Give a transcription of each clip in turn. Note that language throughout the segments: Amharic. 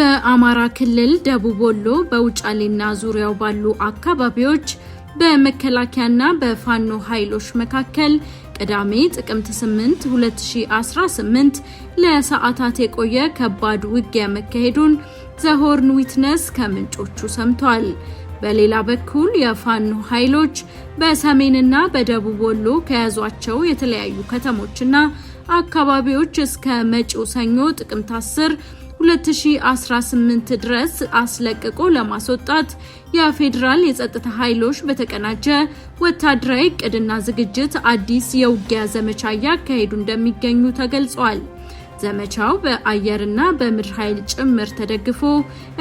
በአማራ ክልል ደቡብ ወሎ በውጫሌና ዙሪያው ባሉ አካባቢዎች በመከላከያና በፋኖ ኃይሎች መካከል ቅዳሜ ጥቅምት 8 2018 ለሰዓታት የቆየ ከባድ ውጊያ መካሄዱን ዘሆርን ዊትነስ ከምንጮቹ ሰምቷል። በሌላ በኩል የፋኖ ኃይሎች በሰሜንና በደቡብ ወሎ ከያዟቸው የተለያዩ ከተሞችና አካባቢዎች እስከ መጪው ሰኞ ጥቅምት 10 2018 ድረስ አስለቅቆ ለማስወጣት የፌዴራል የጸጥታ ኃይሎች በተቀናጀ ወታደራዊ ዕቅድና ዝግጅት አዲስ የውጊያ ዘመቻ ያካሄዱ እንደሚገኙ ተገልጿል። ዘመቻው በአየርና በምድር ኃይል ጭምር ተደግፎ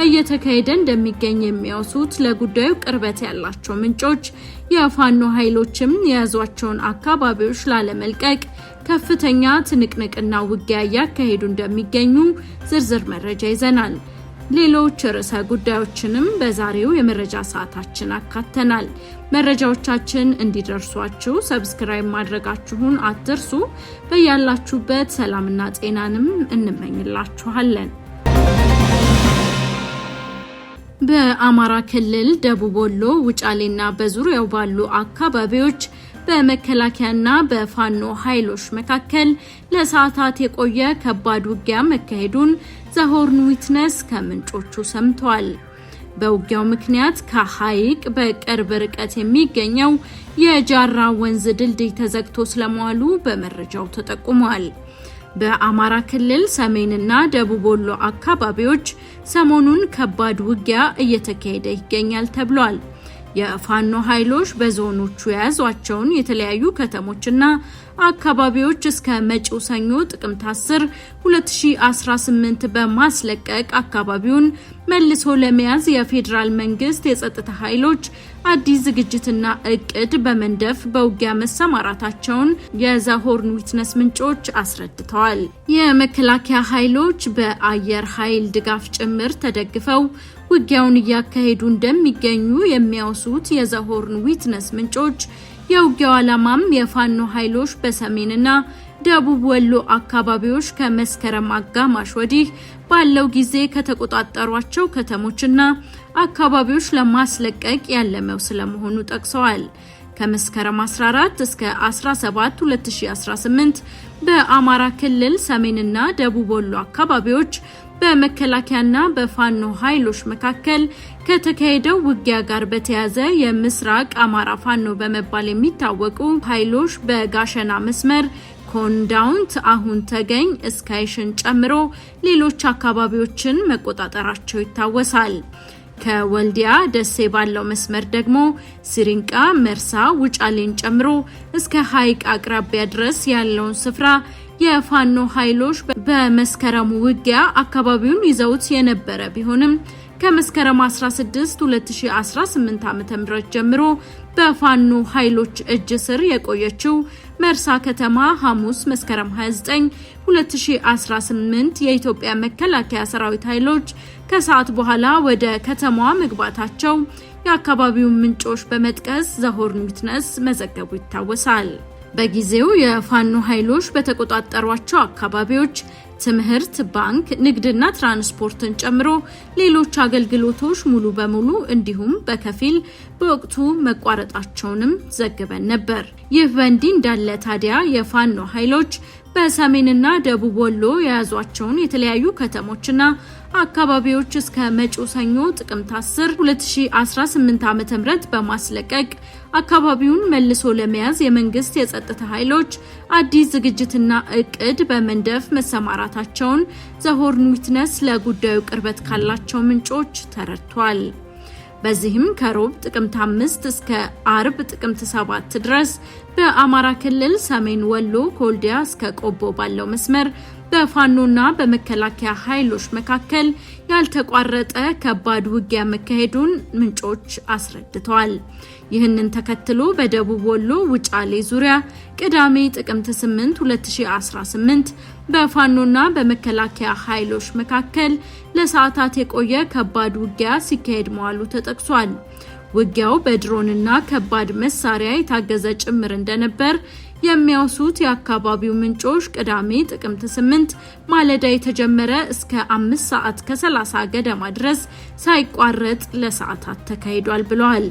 እየተካሄደ እንደሚገኝ የሚያወሱት ለጉዳዩ ቅርበት ያላቸው ምንጮች የፋኖ ኃይሎችም የያዟቸውን አካባቢዎች ላለመልቀቅ ከፍተኛ ትንቅንቅና ውጊያ ያካሄዱ እንደሚገኙ ዝርዝር መረጃ ይዘናል። ሌሎች ርዕሰ ጉዳዮችንም በዛሬው የመረጃ ሰዓታችን አካተናል። መረጃዎቻችን እንዲደርሷችሁ ሰብስክራይብ ማድረጋችሁን አትርሱ። በያላችሁበት ሰላምና ጤናንም እንመኝላችኋለን። በአማራ ክልል ደቡብ ወሎ ውጫሌና በዙሪያው ባሉ አካባቢዎች በመከላከያና በፋኖ ኃይሎች መካከል ለሰዓታት የቆየ ከባድ ውጊያ መካሄዱን ዘሆርን ዊትነስ ከምንጮቹ ሰምቷል። በውጊያው ምክንያት ከሐይቅ በቅርብ ርቀት የሚገኘው የጃራ ወንዝ ድልድይ ተዘግቶ ስለመዋሉ በመረጃው ተጠቁሟል። በአማራ ክልል ሰሜንና ደቡብ ወሎ አካባቢዎች ሰሞኑን ከባድ ውጊያ እየተካሄደ ይገኛል ተብሏል። የፋኖ ኃይሎች በዞኖቹ የያዟቸውን የተለያዩ ከተሞችና አካባቢዎች እስከ መጪው ሰኞ ጥቅምት 10 2018 በማስለቀቅ አካባቢውን መልሶ ለመያዝ የፌዴራል መንግስት የጸጥታ ኃይሎች አዲስ ዝግጅትና እቅድ በመንደፍ በውጊያ መሰማራታቸውን የዘሆርን ዊትነስ ምንጮች አስረድተዋል። የመከላከያ ኃይሎች በአየር ኃይል ድጋፍ ጭምር ተደግፈው ውጊያውን እያካሄዱ እንደሚገኙ የሚያወሱት የዘሆርን ዊትነስ ምንጮች የውጊያው ዓላማም የፋኖ ኃይሎች በሰሜንና ደቡብ ወሎ አካባቢዎች ከመስከረም አጋማሽ ወዲህ ባለው ጊዜ ከተቆጣጠሯቸው ከተሞችና አካባቢዎች ለማስለቀቅ ያለመው ስለመሆኑ ጠቅሰዋል። ከመስከረም 14 እስከ 17 2018 በአማራ ክልል ሰሜንና ደቡብ ወሎ አካባቢዎች በመከላከያና በፋኖ ኃይሎች መካከል ከተካሄደው ውጊያ ጋር በተያያዘ የምስራቅ አማራ ፋኖ በመባል የሚታወቁ ኃይሎች በጋሸና መስመር ኮንዳውንት አሁን ተገኝ እስካይሽን ጨምሮ ሌሎች አካባቢዎችን መቆጣጠራቸው ይታወሳል። ከወልዲያ ደሴ ባለው መስመር ደግሞ ሲሪንቃ፣ መርሳ፣ ውጫሌን ጨምሮ እስከ ሐይቅ አቅራቢያ ድረስ ያለውን ስፍራ የፋኖ ኃይሎች በመስከረሙ ውጊያ አካባቢውን ይዘውት የነበረ ቢሆንም ከመስከረም 16 2018 ዓ.ም ጀምሮ በፋኖ ኃይሎች እጅ ስር የቆየችው መርሳ ከተማ ሐሙስ መስከረም 29 2018 የኢትዮጵያ መከላከያ ሰራዊት ኃይሎች ከሰዓት በኋላ ወደ ከተማዋ መግባታቸው የአካባቢው ምንጮች በመጥቀስ ዘሆርን ዊትነስ መዘገቡ ይታወሳል። በጊዜው የፋኖ ኃይሎች በተቆጣጠሯቸው አካባቢዎች ትምህርት፣ ባንክ፣ ንግድና ትራንስፖርትን ጨምሮ ሌሎች አገልግሎቶች ሙሉ በሙሉ እንዲሁም በከፊል በወቅቱ መቋረጣቸውንም ዘግበን ነበር። ይህ በእንዲህ እንዳለ ታዲያ የፋኖ ኃይሎች በሰሜንና ደቡብ ወሎ የያዟቸውን የተለያዩ ከተሞችና አካባቢዎች እስከ መጪው ሰኞ ጥቅምት 10 2018 ዓ.ም በማስለቀቅ አካባቢውን መልሶ ለመያዝ የመንግስት የጸጥታ ኃይሎች አዲስ ዝግጅትና እቅድ በመንደፍ መሰማራታቸውን ዘሆርን ዊትነስ ለጉዳዩ ቅርበት ካላቸው ምንጮች ተረድቷል። በዚህም ከሮብ ጥቅምት 5 እስከ አርብ ጥቅምት 7 ድረስ በአማራ ክልል ሰሜን ወሎ ከወልዲያ እስከ ቆቦ ባለው መስመር በፋኖና በመከላከያ ኃይሎች መካከል ያልተቋረጠ ከባድ ውጊያ መካሄዱን ምንጮች አስረድተዋል። ይህንን ተከትሎ በደቡብ ወሎ ውጫሌ ዙሪያ ቅዳሜ ጥቅምት 8 2018 በፋኖና በመከላከያ ኃይሎች መካከል ለሰዓታት የቆየ ከባድ ውጊያ ሲካሄድ መዋሉ ተጠቅሷል። ውጊያው በድሮንና ከባድ መሳሪያ የታገዘ ጭምር እንደነበር የሚያወሱት የአካባቢው ምንጮች ቅዳሜ ጥቅምት 8 ማለዳ የተጀመረ እስከ 5 ሰዓት ከ30 ገደማ ድረስ ሳይቋረጥ ለሰዓታት ተካሂዷል ብለዋል።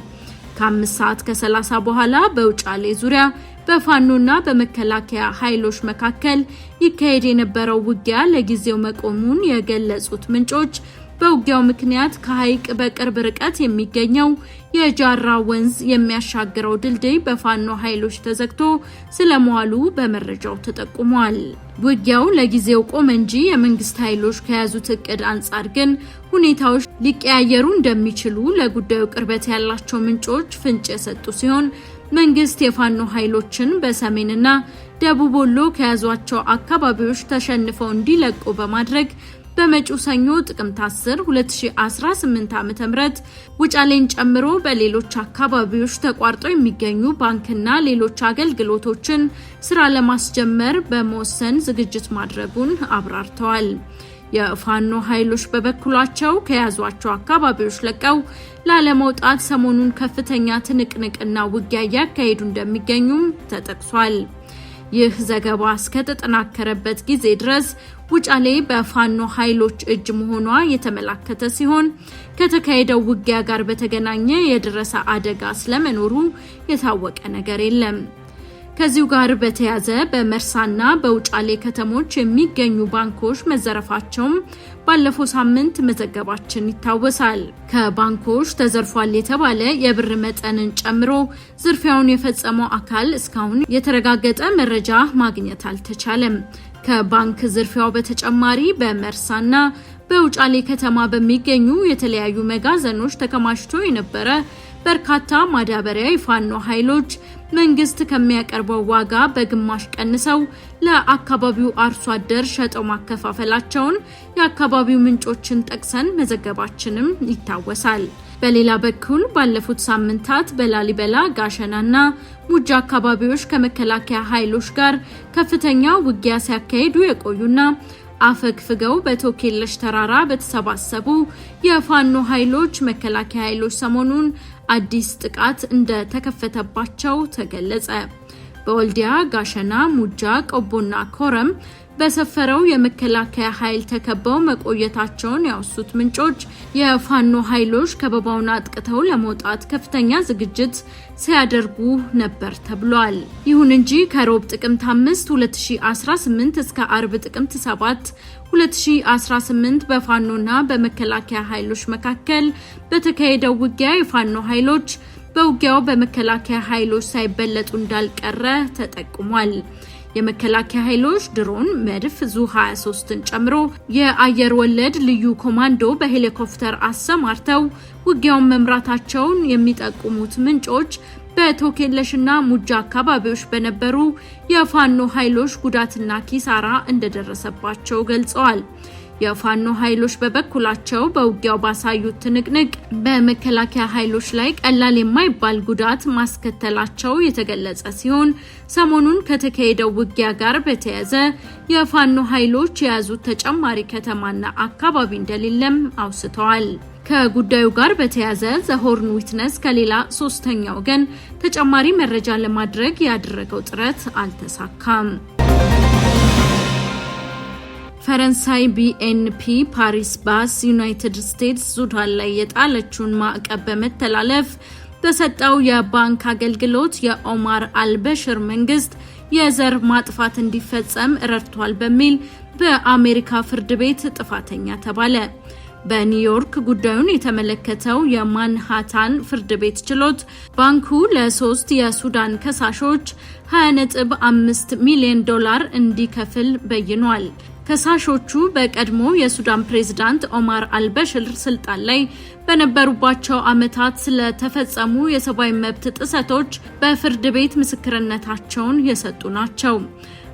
ከ5 ሰዓት ከ30 በኋላ በውጫሌ ዙሪያ በፋኖና በመከላከያ ኃይሎች መካከል ይካሄድ የነበረው ውጊያ ለጊዜው መቆሙን የገለጹት ምንጮች በውጊያው ምክንያት ከሐይቅ በቅርብ ርቀት የሚገኘው የጃራ ወንዝ የሚያሻግረው ድልድይ በፋኖ ኃይሎች ተዘግቶ ስለመዋሉ በመረጃው ተጠቁሟል። ውጊያው ለጊዜው ቆመ እንጂ የመንግስት ኃይሎች ከያዙት እቅድ አንጻር ግን ሁኔታዎች ሊቀያየሩ እንደሚችሉ ለጉዳዩ ቅርበት ያላቸው ምንጮች ፍንጭ የሰጡ ሲሆን መንግስት የፋኖ ኃይሎችን በሰሜንና ደቡብ ወሎ ከያዟቸው አካባቢዎች ተሸንፈው እንዲለቁ በማድረግ በመጪው ሰኞ ጥቅምት 10 2018 ዓ.ም ውጫሌን ጨምሮ በሌሎች አካባቢዎች ተቋርጠው የሚገኙ ባንክና ሌሎች አገልግሎቶችን ስራ ለማስጀመር በመወሰን ዝግጅት ማድረጉን አብራርተዋል። የፋኖ ኃይሎች በበኩላቸው ከያዟቸው አካባቢዎች ለቀው ላለመውጣት ሰሞኑን ከፍተኛ ትንቅንቅና ውጊያ እያካሄዱ እንደሚገኙም ተጠቅሷል። ይህ ዘገባ እስከተጠናከረበት ጊዜ ድረስ ውጫሌ በፋኖ ኃይሎች እጅ መሆኗ የተመላከተ ሲሆን ከተካሄደው ውጊያ ጋር በተገናኘ የደረሰ አደጋ ስለመኖሩ የታወቀ ነገር የለም። ከዚሁ ጋር በተያያዘ በመርሳና በውጫሌ ከተሞች የሚገኙ ባንኮች መዘረፋቸውም ባለፈው ሳምንት መዘገባችን ይታወሳል። ከባንኮች ተዘርፏል የተባለ የብር መጠንን ጨምሮ ዝርፊያውን የፈጸመው አካል እስካሁን የተረጋገጠ መረጃ ማግኘት አልተቻለም። ከባንክ ዝርፊያው በተጨማሪ በመርሳና በውጫሌ ከተማ በሚገኙ የተለያዩ መጋዘኖች ተከማችቶ የነበረ በርካታ ማዳበሪያ የፋኖ ኃይሎች መንግስት ከሚያቀርበው ዋጋ በግማሽ ቀንሰው ለአካባቢው አርሶ አደር ሸጠው ማከፋፈላቸውን የአካባቢው ምንጮችን ጠቅሰን መዘገባችንም ይታወሳል። በሌላ በኩል ባለፉት ሳምንታት በላሊበላ ጋሸናና ሙጃ አካባቢዎች ከመከላከያ ኃይሎች ጋር ከፍተኛ ውጊያ ሲያካሂዱ የቆዩና አፈግፍገው በቶኬለሽ ተራራ በተሰባሰቡ የፋኖ ኃይሎች መከላከያ ኃይሎች ሰሞኑን አዲስ ጥቃት እንደተከፈተባቸው ተገለጸ። በወልዲያ፣ ጋሸና፣ ሙጃ፣ ቆቦና ኮረም በሰፈረው የመከላከያ ኃይል ተከበው መቆየታቸውን ያወሱት ምንጮች የፋኖ ኃይሎች ከበባውን አጥቅተው ለመውጣት ከፍተኛ ዝግጅት ሲያደርጉ ነበር ተብሏል። ይሁን እንጂ ከሮብ ጥቅምት 5 2018 እስከ አርብ ጥቅምት 7 2018 በፋኖና በመከላከያ ኃይሎች መካከል በተካሄደው ውጊያ የፋኖ ኃይሎች በውጊያው በመከላከያ ኃይሎች ሳይበለጡ እንዳልቀረ ተጠቁሟል። የመከላከያ ኃይሎች ድሮን፣ መድፍ፣ ዙ23ን ጨምሮ የአየር ወለድ ልዩ ኮማንዶ በሄሊኮፕተር አሰማርተው ውጊያውን መምራታቸውን የሚጠቁሙት ምንጮች በቶኬለሽና ሙጃ አካባቢዎች በነበሩ የፋኖ ኃይሎች ጉዳትና ኪሳራ እንደደረሰባቸው ገልጸዋል። የፋኖ ኃይሎች በበኩላቸው በውጊያው ባሳዩት ትንቅንቅ በመከላከያ ኃይሎች ላይ ቀላል የማይባል ጉዳት ማስከተላቸው የተገለጸ ሲሆን ሰሞኑን ከተካሄደው ውጊያ ጋር በተያያዘ የፋኖ ኃይሎች የያዙት ተጨማሪ ከተማና አካባቢ እንደሌለም አውስተዋል። ከጉዳዩ ጋር በተያያዘ ዘሆርን ዊትነስ ከሌላ ሶስተኛ ወገን ተጨማሪ መረጃ ለማድረግ ያደረገው ጥረት አልተሳካም። ፈረንሳይ ቢኤንፒ ፓሪስ ባስ ዩናይትድ ስቴትስ ሱዳን ላይ የጣለችውን ማዕቀብ በመተላለፍ በሰጠው የባንክ አገልግሎት የኦማር አልበሽር መንግስት የዘር ማጥፋት እንዲፈጸም ረድቷል በሚል በአሜሪካ ፍርድ ቤት ጥፋተኛ ተባለ። በኒውዮርክ ጉዳዩን የተመለከተው የማንሃታን ፍርድ ቤት ችሎት ባንኩ ለሶስት የሱዳን ከሳሾች $20.5 ሚሊዮን እንዲከፍል በይኗል። ከሳሾቹ በቀድሞ የሱዳን ፕሬዝዳንት ኦማር አልበሽር ስልጣን ላይ በነበሩባቸው ዓመታት ስለተፈጸሙ የሰብአዊ መብት ጥሰቶች በፍርድ ቤት ምስክርነታቸውን የሰጡ ናቸው።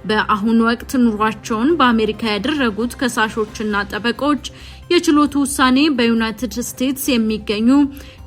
በአሁኑ ወቅት ኑሯቸውን በአሜሪካ ያደረጉት ከሳሾችና ጠበቆች የችሎቱ ውሳኔ በዩናይትድ ስቴትስ የሚገኙ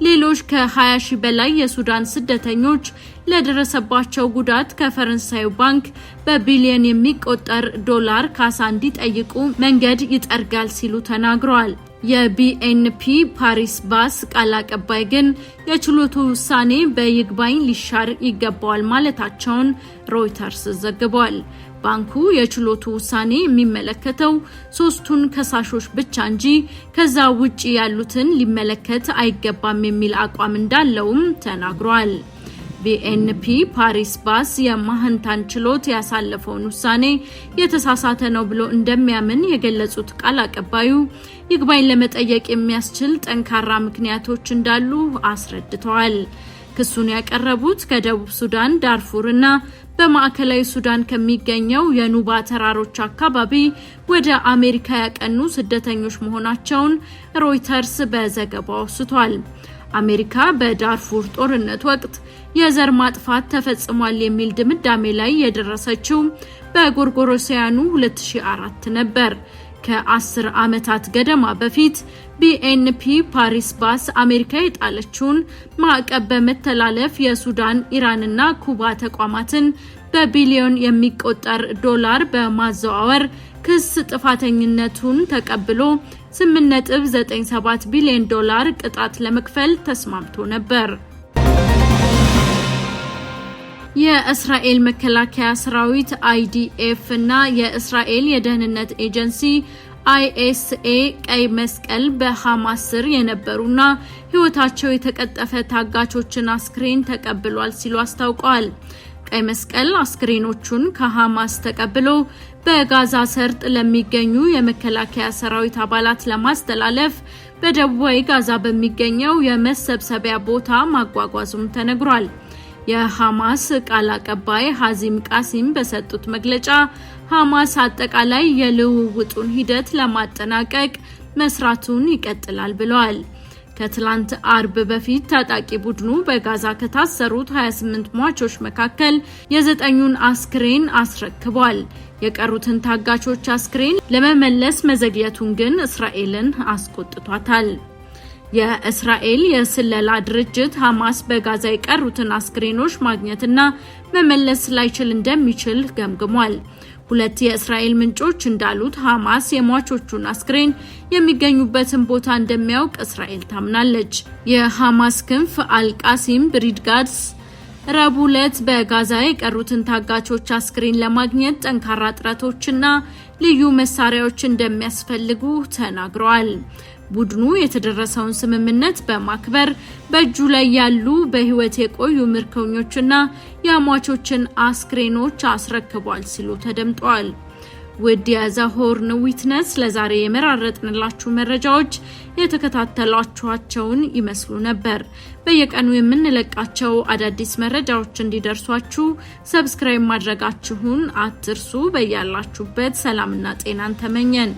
ሌሎች ከ20,000 በላይ የሱዳን ስደተኞች ለደረሰባቸው ጉዳት ከፈረንሳዩ ባንክ በቢሊዮን የሚቆጠር ዶላር ካሳ እንዲጠይቁ መንገድ ይጠርጋል ሲሉ ተናግረዋል። የቢኤንፒ ፓሪስ ባስ ቃል አቀባይ ግን የችሎቱ ውሳኔ በይግባኝ ሊሻር ይገባዋል ማለታቸውን ሮይተርስ ዘግቧል። ባንኩ የችሎቱ ውሳኔ የሚመለከተው 3ቱን ከሳሾች ብቻ እንጂ ከዛ ውጪ ያሉትን ሊመለከት አይገባም የሚል አቋም እንዳለውም ተናግሯል። ቢኤንፒ ፓሪስ ባስ የማህንታን ችሎት ያሳለፈውን ውሳኔ የተሳሳተ ነው ብሎ እንደሚያምን የገለጹት ቃል አቀባዩ ይግባኝ ለመጠየቅ የሚያስችል ጠንካራ ምክንያቶች እንዳሉ አስረድተዋል። ክሱን ያቀረቡት ከደቡብ ሱዳን ዳርፉርና በማዕከላዊ ሱዳን ከሚገኘው የኑባ ተራሮች አካባቢ ወደ አሜሪካ ያቀኑ ስደተኞች መሆናቸውን ሮይተርስ በዘገባው አውስቷል። አሜሪካ በዳርፉር ጦርነት ወቅት የዘር ማጥፋት ተፈጽሟል የሚል ድምዳሜ ላይ የደረሰችው በጎርጎሮሳውያኑ 2004 ነበር። ከ10 ዓመታት ገደማ በፊት ቢኤንፒ ፓሪስ ባስ አሜሪካ የጣለችውን ማዕቀብ በመተላለፍ የሱዳን፣ ኢራንና ኩባ ተቋማትን በቢሊዮን የሚቆጠር ዶላር በማዘዋወር ክስ ጥፋተኝነቱን ተቀብሎ 8.97 ቢሊዮን ዶላር ቅጣት ለመክፈል ተስማምቶ ነበር። የእስራኤል መከላከያ ሰራዊት አይዲኤፍ እና የእስራኤል የደህንነት ኤጀንሲ አይኤስኤ ቀይ መስቀል በሐማስ ስር የነበሩና ህይወታቸው የተቀጠፈ ታጋቾችን አስክሬን ተቀብሏል ሲሉ አስታውቀዋል። ቀይ መስቀል አስክሬኖቹን ከሐማስ ተቀብሎ በጋዛ ሰርጥ ለሚገኙ የመከላከያ ሰራዊት አባላት ለማስተላለፍ በደቡባዊ ጋዛ በሚገኘው የመሰብሰቢያ ቦታ ማጓጓዙም ተነግሯል። የሐማስ ቃል አቀባይ ሐዚም ቃሲም በሰጡት መግለጫ ሐማስ አጠቃላይ የልውውጡን ሂደት ለማጠናቀቅ መስራቱን ይቀጥላል ብለዋል። ከትላንት አርብ በፊት ታጣቂ ቡድኑ በጋዛ ከታሰሩት 28 ሟቾች መካከል የ9ኙን አስክሬን አስረክቧል። የቀሩትን ታጋቾች አስክሬን ለመመለስ መዘግየቱን ግን እስራኤልን አስቆጥቷታል። የእስራኤል የስለላ ድርጅት ሐማስ በጋዛ የቀሩትን አስክሬኖች ማግኘትና መመለስ ላይችል እንደሚችል ገምግሟል። 2 የእስራኤል ምንጮች እንዳሉት ሐማስ የሟቾቹን አስክሬን የሚገኙበትን ቦታ እንደሚያውቅ እስራኤል ታምናለች። የሐማስ ክንፍ አልቃሲም ብሪጋድስ ረቡዕ ዕለት በጋዛ የቀሩትን ታጋቾች አስክሬን ለማግኘት ጠንካራ ጥረቶችና ልዩ መሳሪያዎች እንደሚያስፈልጉ ተናግረዋል። ቡድኑ የተደረሰውን ስምምነት በማክበር በእጁ ላይ ያሉ በህይወት የቆዩ ምርኮኞችና የሟቾችን አስክሬኖች አስረክቧል ሲሉ ተደምጠዋል። ውድ የዘሆርን ዊትነስ ለዛሬ የመራረጥንላችሁ መረጃዎች የተከታተላችኋቸውን ይመስሉ ነበር። በየቀኑ የምንለቃቸው አዳዲስ መረጃዎች እንዲደርሷችሁ ሰብስክራይብ ማድረጋችሁን አትርሱ። በያላችሁበት ሰላምና ጤናን ተመኘን።